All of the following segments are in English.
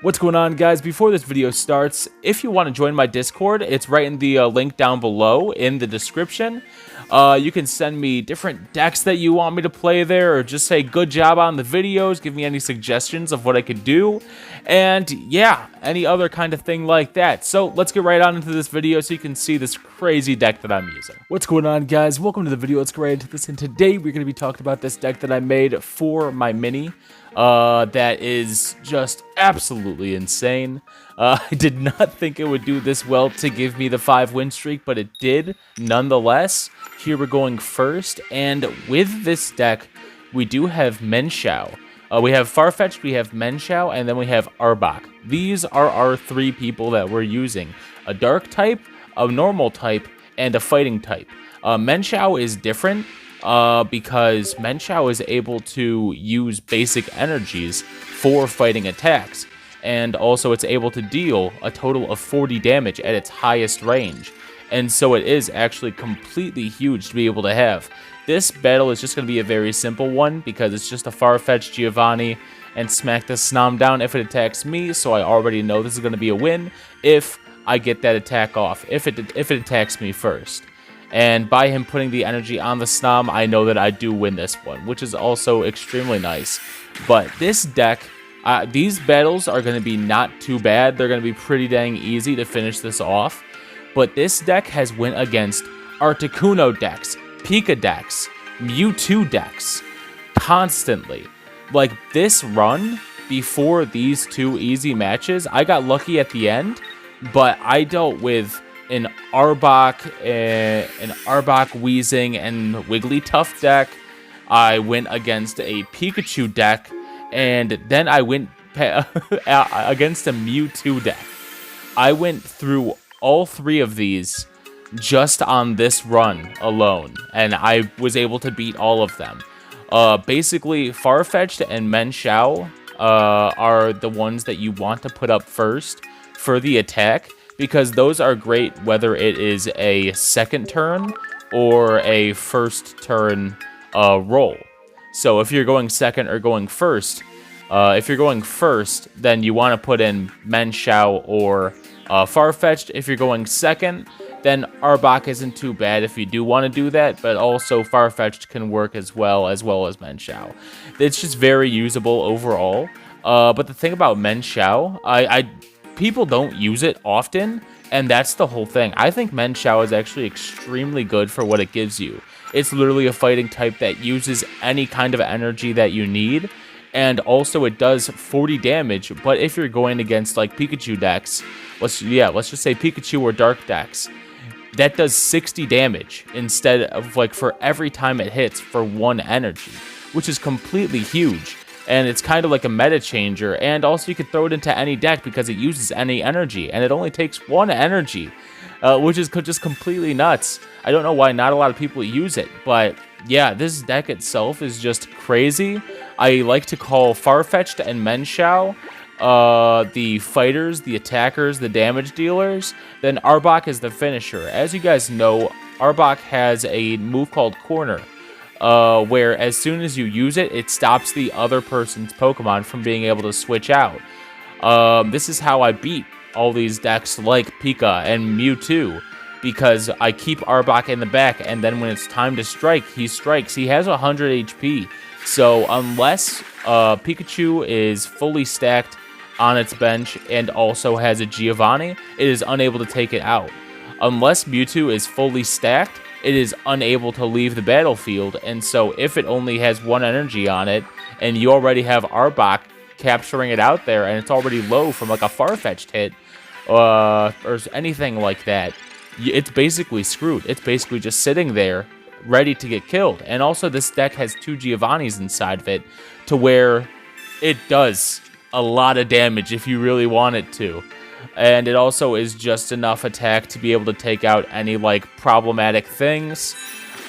What's going on, guys? Before this video starts, if you want to join my Discord, it's right in the link down below in the description. You can send me different decks that you want me to play there, or just say good job on the videos, give me any suggestions of what I could do, and yeah, any other kind of thing like that. So let's get right on into this video so you can see this crazy deck that I'm using. What's going on, guys? Welcome to the video. Let's get right into this, and today we're going to be talking about this deck that I made for my mini. That is just absolutely insane. I did not think it would do this well to give me the 5-win streak, but it did nonetheless. Here we're going first, and with this deck, we do have Menshao. We have Farfetch'd, we have Menshao, and then we have Arbok. These are our three people that we're using. A dark type, a normal type, and a fighting type. Menshao is different. Because Menshao is able to use basic energies for fighting attacks, and also it's able to deal a total of 40 damage at its highest range, and so it is actually completely huge to be able to have. This battle is just going to be a very simple one, because it's just a Farfetch'd Giovanni and smack the Snom down if it attacks me, so I already know this is going to be a win if I get that attack off, if it attacks me first. And by him putting the energy on the Snom, I know that I do win this one, which is also extremely nice. But this deck, these battles are going to be not too bad. They're going to be pretty dang easy to finish this off. But this deck has went against Articuno decks, Pika decks, Mewtwo decks, constantly. Like, this run, before these two easy matches, I got lucky at the end, but I dealt with an Arbok, Weezing, and Wigglytuff deck. I went against a Pikachu deck, and then I went against a Mewtwo deck. I went through all three of these just on this run alone, and I was able to beat all of them. Basically, Farfetch'd and Menshao are the ones that you want to put up first for the attack, because those are great whether it is a second turn or a first turn roll. So if you're going second or going first, then you want to put in Menshao or Farfetch'd. If you're going second, then Arbok isn't too bad if you do want to do that, but also Farfetch'd can work as well as Menshao. It's just very usable overall. But the thing about Menshao, people don't use it often, and that's the whole thing. I think Menshao is actually extremely good for what it gives you. It's literally a fighting type that uses any kind of energy that you need, and also it does 40 damage, but if you're going against like Pikachu decks, let's just say Pikachu or Dark decks, that does 60 damage instead of, like, for every time it hits for 1 energy, which is completely huge. And it's kind of like a meta changer, and also you could throw it into any deck because it uses any energy, and it only takes 1 energy, which is just completely nuts. I don't know why not a lot of people use it, but yeah, this deck itself is just crazy. I like to call Farfetch'd and Menshao the fighters, the attackers, the damage dealers. Then Arbok is the finisher. As you guys know, Arbok has a move called Corner, where as soon as you use it, it stops the other person's Pokemon from being able to switch out. This is how I beat all these decks like Pika and Mewtwo, because I keep Arbok in the back, and then when it's time to strike, he strikes. He has 100 HP, so unless Pikachu is fully stacked on its bench and also has a Giovanni, it is unable to take it out. Unless Mewtwo is fully stacked, it is unable to leave the battlefield, and so if it only has 1 energy on it, and you already have Arbok capturing it out there, and it's already low from like a Farfetch'd hit, or anything like that, it's basically screwed. It's basically just sitting there, ready to get killed. And also this deck has 2 Giovannis inside of it, to where it does a lot of damage if you really want it to. And it also is just enough attack to be able to take out any, like, problematic things,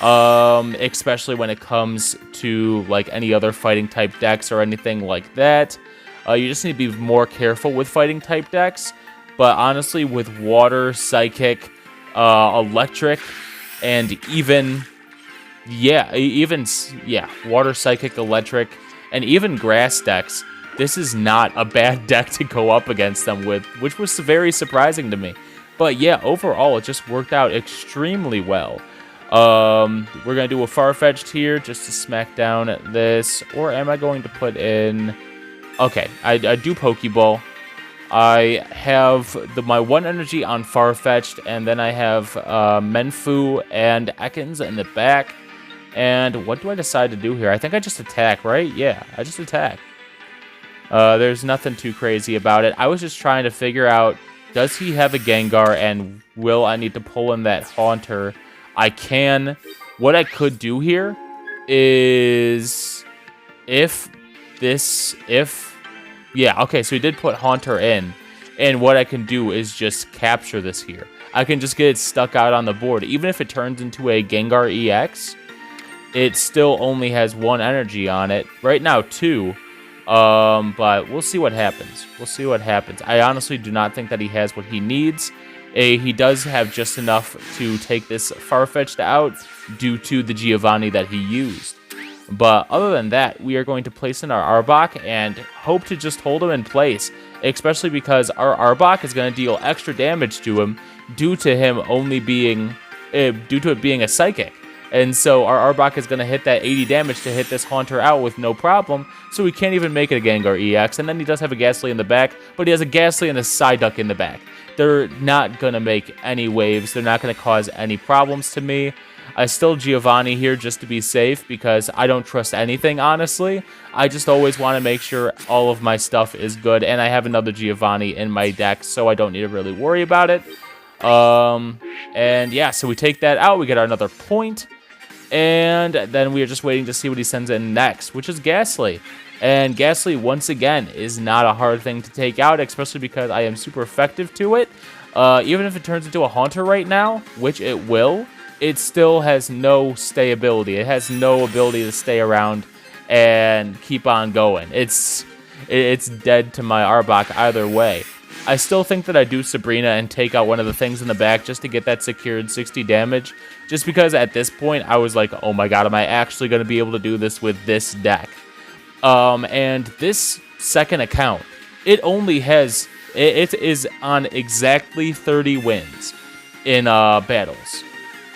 especially when it comes to, like, any other fighting type decks or anything like that. You just need to be more careful with fighting type decks, but honestly, with water, psychic, electric, and water, psychic, electric, and even grass decks, this is not a bad deck to go up against them with, which was very surprising to me. But yeah, overall, it just worked out extremely well. We're going to do a Farfetch'd here just to smack down at this. Or am I going to put in... Okay, I do Pokeball. I have my 1 energy on Farfetch'd, and then I have Menfu and Ekans in the back. And what do I decide to do here? I think I just attack, right? Yeah, I just attack. There's nothing too crazy about it. I was just trying to figure out, does he have a Gengar, and will I need to pull in that Haunter? I can. What I could do here is yeah, okay, so he did put Haunter in, and what I can do is just capture this here. I can just get it stuck out on the board. Even if it turns into a Gengar EX, it still only has 1 energy on it. Right now, 2. But we'll see what happens. We'll see what happens. I honestly do not think that he has what he needs. He does have just enough to take this Farfetch'd out due to the Giovanni that he used. But other than that, we are going to place in our Arbok and hope to just hold him in place, especially because our Arbok is going to deal extra damage to him due to it being a Psychic. And so our Arbok is going to hit that 80 damage to hit this Haunter out with no problem, so we can't even make it a Gengar EX. And then he does have a Ghastly in the back, but he has a Ghastly and a Psyduck in the back. They're not going to make any waves. They're not going to cause any problems to me. I still Giovanni here just to be safe because I don't trust anything, honestly. I just always want to make sure all of my stuff is good, and I have another Giovanni in my deck, so I don't need to really worry about it. And yeah, so we take that out. We get another point. And then we are just waiting to see what he sends in next, which is Ghastly. And Ghastly, once again, is not a hard thing to take out, especially because I am super effective to it. Even if it turns into a Haunter right now, which it will, it still has no stayability. It has no ability to stay around and keep on going. It's dead to my Arbok either way. I still think that I do Sabrina and take out one of the things in the back just to get that secured 60 damage. Just because at this point, I was like, oh my god, am I actually going to be able to do this with this deck? And this second account, it is on exactly 30 wins in battles.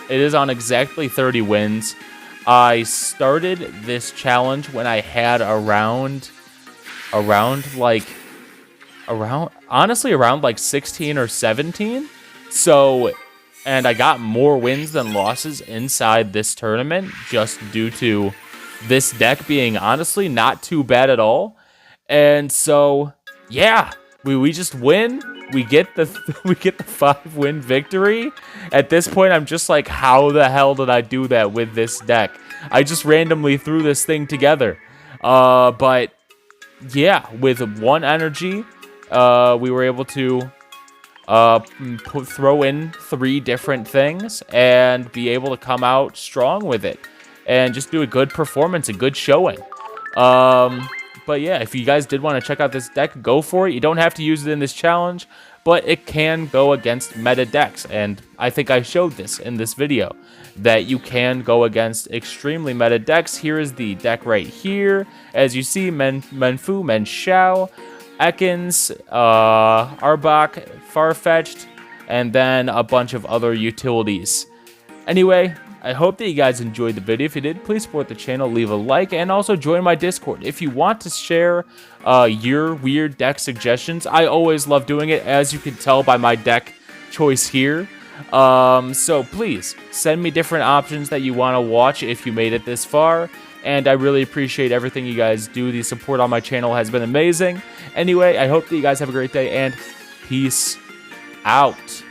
It is on exactly 30 wins. I started this challenge when I had around like 16 or 17. So, and I got more wins than losses inside this tournament just due to this deck being honestly not too bad at all. And so, yeah, we just win. We get the 5-win victory. At this point, I'm just like, how the hell did I do that with this deck? I just randomly threw this thing together. But yeah, with 1 energy, we were able to throw in 3 different things and be able to come out strong with it and just do a good performance, a good showing. But yeah, if you guys did want to check out this deck, go for it. You don't have to use it in this challenge, but it can go against meta decks. And I think I showed this in this video, that you can go against extremely meta decks. Here is the deck right here. As you see, Menfu, Menshao, Ekans, Arbok, Farfetch'd, and then a bunch of other utilities. Anyway, I hope that you guys enjoyed the video. If you did, please support the channel, leave a like, and also join my Discord. If you want to share your weird deck suggestions, I always love doing it, as you can tell by my deck choice here. So please, send me different options that you want to watch if you made it this far. And I really appreciate everything you guys do. The support on my channel has been amazing. Anyway, I hope that you guys have a great day, and peace out.